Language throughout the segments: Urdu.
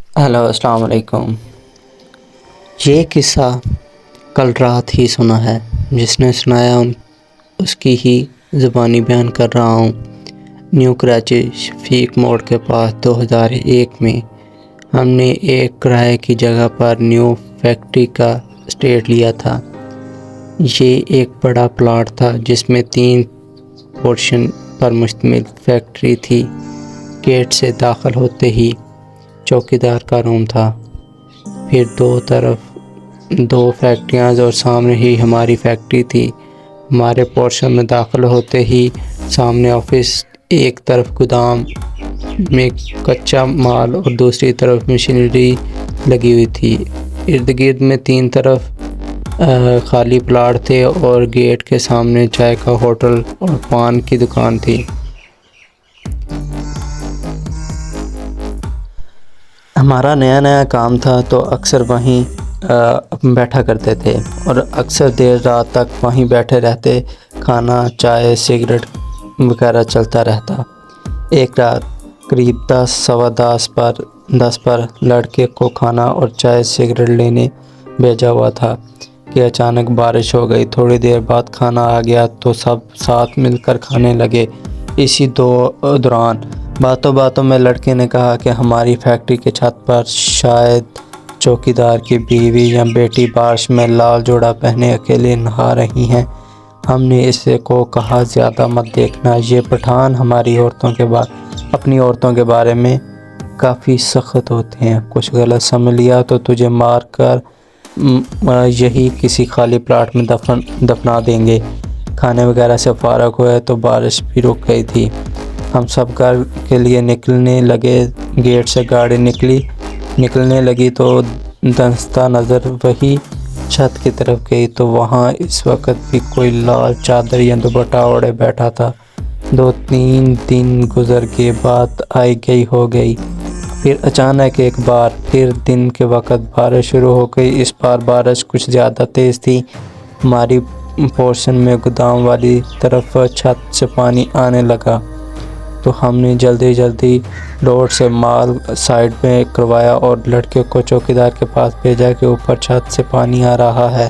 ہیلو، السلام علیکم۔ یہ قصہ کل رات ہی سنا ہے، جس نے سنایا اس کی ہی زبانی بیان کر رہا ہوں۔ نیو کراچی شفیق موڑ کے پاس 2001 میں ہم نے ایک کرائے کی جگہ پر نیو فیکٹری کا اسٹیٹ لیا تھا۔ یہ ایک بڑا پلاٹ تھا جس میں 3 پورشن پر مشتمل فیکٹری تھی۔ گیٹ سے داخل ہوتے ہی چوکیدار کا روم تھا، پھر 2 طرف 2 فیکٹریاں اور سامنے ہی ہماری فیکٹری تھی۔ ہمارے پورشن میں داخل ہوتے ہی سامنے آفس، ایک طرف گودام میں کچا مال اور دوسری طرف مشینری لگی ہوئی تھی۔ ارد گرد میں 3 طرف خالی پلاٹ تھے اور گیٹ کے سامنے چائے کا ہوٹل اور پان کی دکان تھی۔ ہمارا نیا کام تھا تو اکثر وہیں بیٹھا کرتے تھے اور اکثر دیر رات تک وہیں بیٹھے رہتے۔ کھانا، چائے، سگریٹ وغیرہ چلتا رہتا۔ ایک رات قریب 10 پر لڑکے کو کھانا اور چائے سگریٹ لینے بھیجا ہوا تھا کہ اچانک بارش ہو گئی۔ تھوڑی دیر بعد کھانا آ گیا تو سب ساتھ مل کر کھانے لگے۔ اسی دوران باتوں میں لڑکے نے کہا کہ ہماری فیکٹری کی چھت پر شاید چوکیدار کی بیوی یا بیٹی بارش میں لال جوڑا پہنے اکیلے نہا رہی ہیں۔ ہم نے اسے کو کہا زیادہ مت دیکھنا، یہ پٹھان اپنی عورتوں کے بارے میں کافی سخت ہوتے ہیں، کچھ غلط سمجھ لیا تو تجھے مار کر یہی کسی خالی پلاٹ میں دفنا دیں گے۔ کھانے وغیرہ سے فارغ ہوئے تو بارش بھی رک گئی تھی۔ ہم سب گھر کے لیے نکلنے لگے۔ گیٹ سے گاڑی نکلنے لگی تو دنستہ نظر وہی چھت کی طرف گئی تو وہاں اس وقت بھی کوئی لال چادر یا دوپٹہ اوڑھے بیٹھا تھا۔ 2-3 دن گزر گئے، بات آئی گئی ہو گئی۔ پھر اچانک ایک بار پھر دن کے وقت بارش شروع ہو گئی۔ اس بار بارش کچھ زیادہ تیز تھی۔ ہماری پورشن میں گودام والی طرف چھت سے پانی آنے لگا تو ہم نے جلدی لوڈ سے مال سائڈ میں کروایا اور لڑکے کو چوکیدار کے پاس بھیجا کہ اوپر چھت سے پانی آ رہا ہے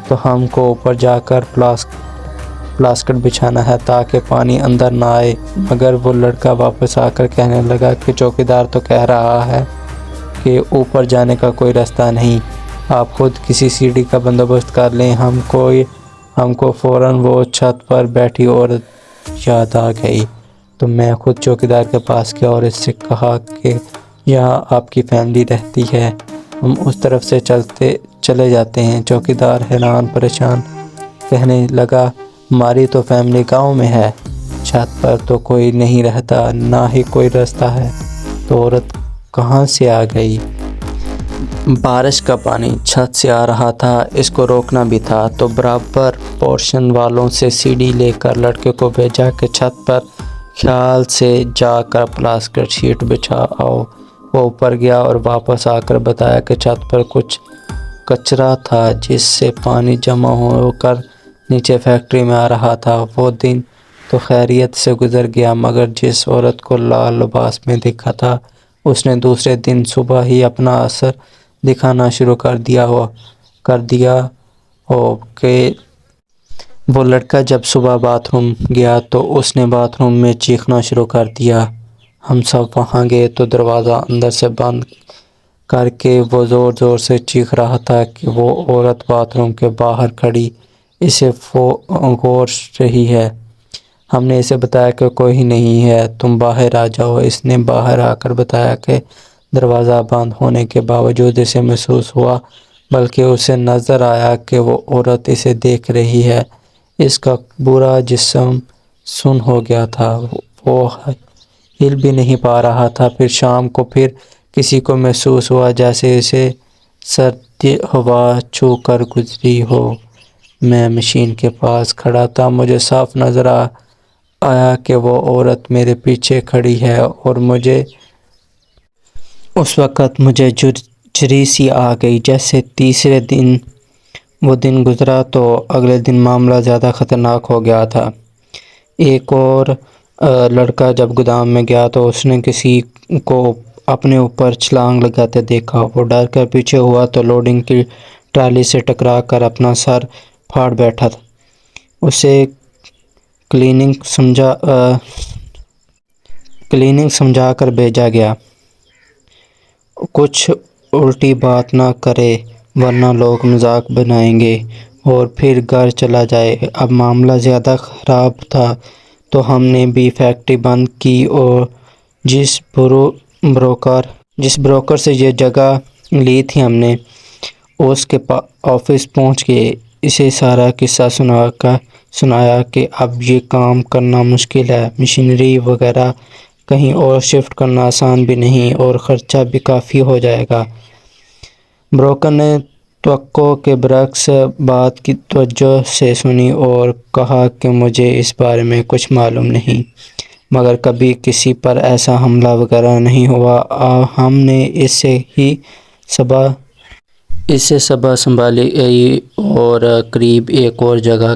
تو ہم کو اوپر جا کر پلاسکٹ بچھانا ہے تاکہ پانی اندر نہ آئے۔ مگر وہ لڑکا واپس آ کر کہنے لگا کہ چوکیدار تو کہہ رہا ہے کہ اوپر جانے کا کوئی راستہ نہیں، آپ خود کسی سیڑھی کا بندوبست کر لیں۔ ہم کو فوراً وہ چھت پر بیٹھی عورت یاد آ گئی تو میں خود چوکیدار کے پاس گیا اور اس سے کہا کہ یہاں آپ کی فیملی رہتی ہے، ہم اس طرف سے چلے جاتے ہیں۔ چوکیدار حیران پریشان کہنے لگا ہماری تو فیملی گاؤں میں ہے، چھت پر تو کوئی نہیں رہتا، نہ ہی کوئی راستہ ہے، تو عورت کہاں سے آ گئی؟ بارش کا پانی چھت سے آ رہا تھا، اس کو روکنا بھی تھا تو برابر پورشن والوں سے سیڑھی لے کر لڑکے کو بھیجا کہ چھت پر خیال سے جا کر پلاسٹک شیٹ بچھا آؤ۔ وہ اوپر گیا اور واپس آ کر بتایا کہ چھت پر کچھ کچرا تھا جس سے پانی جمع ہو کر نیچے فیکٹری میں آ رہا تھا۔ وہ دن تو خیریت سے گزر گیا، مگر جس عورت کو لال لباس میں دیکھا تھا اس نے دوسرے دن صبح ہی اپنا اثر دکھانا شروع کر دیا ہو کہ وہ لڑکا جب صبح باتھ روم گیا تو اس نے باتھ روم میں چیخنا شروع کر دیا۔ ہم سب وہاں گئے تو دروازہ اندر سے بند کر کے وہ زور سے چیخ رہا تھا کہ وہ عورت باتھ روم کے باہر کھڑی اسے گھور رہی ہے۔ ہم نے اسے بتایا کہ کوئی نہیں ہے، تم باہر آ جاؤ۔ اس نے باہر آ کر بتایا کہ دروازہ بند ہونے کے باوجود اسے محسوس ہوا، بلکہ اسے نظر آیا کہ وہ عورت اسے دیکھ رہی ہے۔ اس کا پورا جسم سن ہو گیا تھا، وہ ہل بھی نہیں پا رہا تھا۔ پھر شام کو پھر کسی کو محسوس ہوا جیسے اسے سردی ہوا چھو کر گزری ہو۔ میں مشین کے پاس کھڑا تھا، مجھے صاف نظر آیا کہ وہ عورت میرے پیچھے کھڑی ہے اور اس وقت مجھے جھری سی آ گئی۔ جیسے تیسرے دن وہ دن گزرا تو اگلے دن معاملہ زیادہ خطرناک ہو گیا تھا۔ ایک اور لڑکا جب گودام میں گیا تو اس نے کسی کو اپنے اوپر چھلانگ لگاتے دیکھا۔ وہ ڈر کر پیچھے ہوا تو لوڈنگ کی ٹرالی سے ٹکرا کر اپنا سر پھاڑ بیٹھا تھا۔ اسے کلینک سمجھا کر بھیجا گیا۔ کچھ الٹی بات نہ کرے ورنہ لوگ مذاق بنائیں گے اور پھر گھر چلا جائے۔ اب معاملہ زیادہ خراب تھا تو ہم نے بھی فیکٹری بند کی اور جس بروکر سے یہ جگہ لی تھی ہم نے اس کے آفس پہنچ گئے۔ اسے سارا قصہ سنایا کہ اب یہ کام کرنا مشکل ہے، مشینری وغیرہ کہیں اور شفٹ کرنا آسان بھی نہیں اور خرچہ بھی کافی ہو جائے گا۔ بروکر نے توقع کے برعکس بات کی توجہ سے سنی اور کہا کہ مجھے اس بارے میں کچھ معلوم نہیں، مگر کبھی کسی پر ایسا حملہ وغیرہ نہیں ہوا۔ ہم نے اس سے سبا سنبھالی اور قریب ایک اور جگہ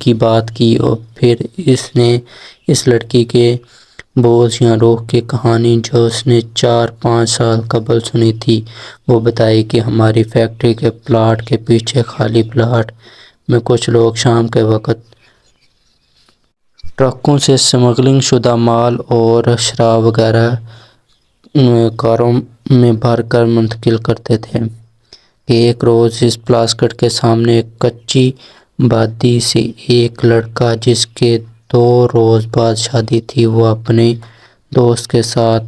کی بات کی اور پھر اس نے اس لڑکی کے بوجھ یا روح کی کہانی جو اس نے 4-5 سال قبل سنی تھی وہ بتائی کہ ہماری فیکٹری کے پلاٹ کے پیچھے خالی پلاٹ میں کچھ لوگ شام کے وقت ٹرکوں سے سمگلنگ شدہ مال اور شراب وغیرہ کاروں میں بھر کر منتقل کرتے تھے کہ ایک روز اس پلاسکٹ کے سامنے ایک کچی بادی سے ایک لڑکا جس کے 2 روز بعد شادی تھی وہ اپنے دوست کے ساتھ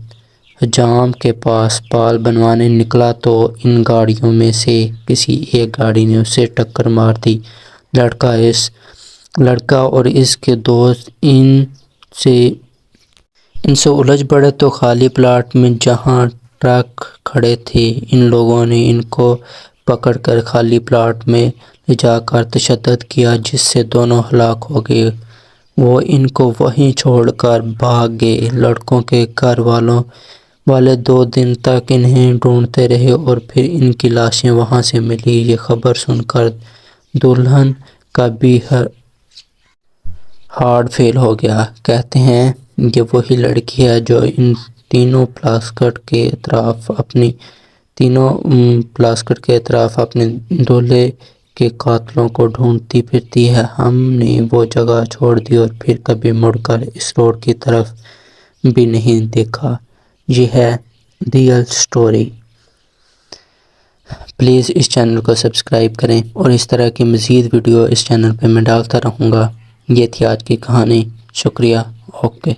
حجام کے پاس بال بنوانے نکلا تو ان گاڑیوں میں سے کسی ایک گاڑی نے اسے ٹکر مار دی۔ لڑکا اور اس کے دوست ان سے الجھ پڑے تو خالی پلاٹ میں جہاں ٹرک کھڑے تھے ان لوگوں نے ان کو پکڑ کر خالی پلاٹ میں لے جا کر تشدد کیا جس سے دونوں ہلاک ہو گئے۔ وہ ان کو وہیں چھوڑ کر بھاگ گئے۔ لڑکوں کے گھر والے 2 دن تک انہیں ڈھونڈتے رہے اور پھر ان کی لاشیں وہاں سے ملی۔ یہ خبر سن کر دلہن کا بھی ہارٹ فیل ہو گیا۔ کہتے ہیں یہ وہی لڑکی ہے جو ان تینوں پلاسکٹ کے اطراف اپنے دولہے کے قاتلوں کو ڈھونڈتی پھرتی ہے۔ ہم نے وہ جگہ چھوڑ دی اور پھر کبھی مڑ کر اس روڈ کی طرف بھی نہیں دیکھا۔ یہ ہے ریئل سٹوری۔ پلیز اس چینل کو سبسکرائب کریں اور اس طرح کی مزید ویڈیو اس چینل پہ میں ڈالتا رہوں گا۔ یہ تھی آج کی کہانی۔ شکریہ۔ اوکے۔